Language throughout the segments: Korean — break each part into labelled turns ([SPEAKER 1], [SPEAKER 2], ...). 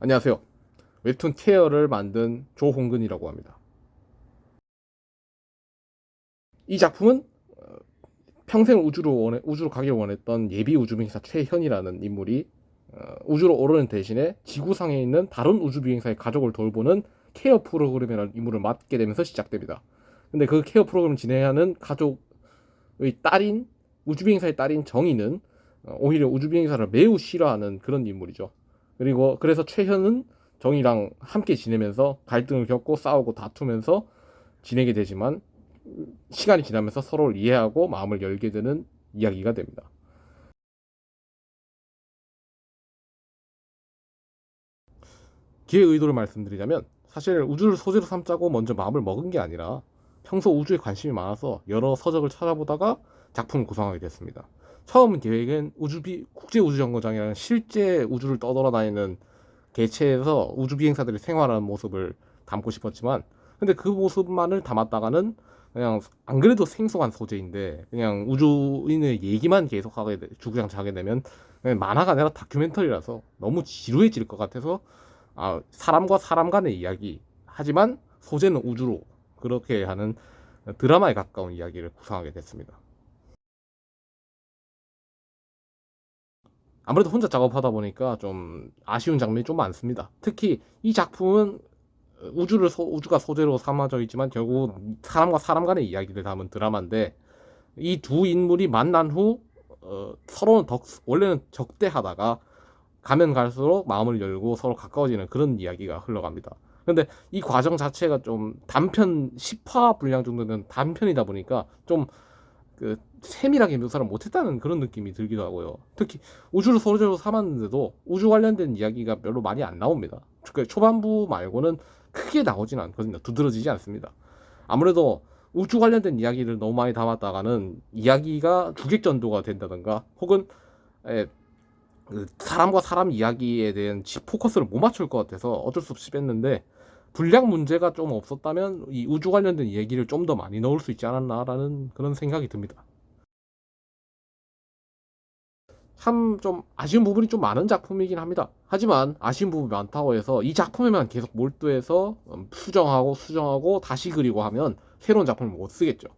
[SPEAKER 1] 안녕하세요. 웹툰 케어를 만든 조홍근이라고 합니다. 이 작품은 평생 우주로 가길 원했던 예비 우주비행사 최현이라는 인물이 우주로 오르는 대신에 지구상에 있는 다른 우주비행사의 가족을 돌보는 케어 프로그램이라는 임무를 맡게 되면서 시작됩니다. 근데 그 케어 프로그램을 진행하는 가족의 딸인 우주비행사의 딸인 정의는 오히려 우주비행사를 매우 싫어하는 그런 인물이죠. 그리고 그래서 최현은 정의랑 함께 지내면서 갈등을 겪고 싸우고 다투면서 지내게 되지만 시간이 지나면서 서로를 이해하고 마음을 열게 되는 이야기가 됩니다. 기획 의도를 말씀드리자면 사실 우주를 소재로 삼자고 먼저 마음을 먹은 게 아니라 평소 우주에 관심이 많아서 여러 서적을 찾아보다가 작품을 구성하게 됐습니다. 처음 계획은 국제우주정거장이라는 실제 우주를 떠돌아다니는 개체에서 우주비행사들이 생활하는 모습을 담고 싶었지만 근데 그 모습만을 담았다가는 그냥 안 그래도 생소한 소재인데 그냥 우주인의 얘기만 계속하게 주구장창 하게 되면 그냥 만화가 아니라 다큐멘터리라서 너무 지루해질 것 같아서 사람과 사람 간의 이야기 하지만 소재는 우주로 그렇게 하는 드라마에 가까운 이야기를 구성하게 됐습니다. 아무래도 혼자 작업하다 보니까 좀 아쉬운 장면이 좀 많습니다. 특히 이 작품은 우주가 소재로 삼아져 있지만 결국 사람과 사람 간의 이야기를 담은 드라마인데 이 두 인물이 만난 후 서로는 원래는 적대하다가 가면 갈수록 마음을 열고 서로 가까워지는 그런 이야기가 흘러갑니다. 근데 이 과정 자체가 좀 단편 10화 분량 정도 되는 단편이다 보니까 좀 세밀하게 묘사를 못했다는 그런 느낌이 들기도 하고요. 특히 우주를 소재로 삼았는데도 우주 관련된 이야기가 별로 많이 안 나옵니다. 초반부 말고는 크게 나오진 않거든요. 두드러지지 않습니다. 아무래도 우주 관련된 이야기를 너무 많이 담았다가는 이야기가 주객전도가 된다던가 혹은 사람과 사람 이야기에 대한 포커스를 못 맞출 것 같아서 어쩔 수 없이 뺐는데 분량 문제가 좀 없었다면 이 우주 관련된 얘기를 좀 더 많이 넣을 수 있지 않았나라는 그런 생각이 듭니다. 참 좀 아쉬운 부분이 좀 많은 작품이긴 합니다. 하지만 아쉬운 부분이 많다고 해서 이 작품에만 계속 몰두해서 수정하고 다시 그리고 하면 새로운 작품을 못 쓰겠죠.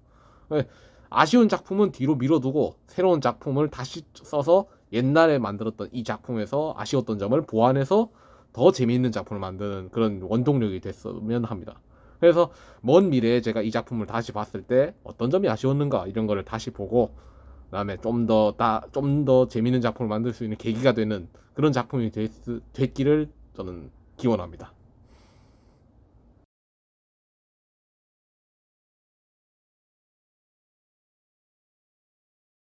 [SPEAKER 1] 네, 아쉬운 작품은 뒤로 밀어두고 새로운 작품을 다시 써서 옛날에 만들었던 이 작품에서 아쉬웠던 점을 보완해서 더 재미있는 작품을 만드는 그런 원동력이 됐으면 합니다. 그래서 먼 미래에 제가 이 작품을 다시 봤을 때 어떤 점이 아쉬웠는가 이런 거를 다시 보고 그다음에 좀 더 재미있는 작품을 만들 수 있는 계기가 되는 그런 작품이 됐기를 저는 기원합니다.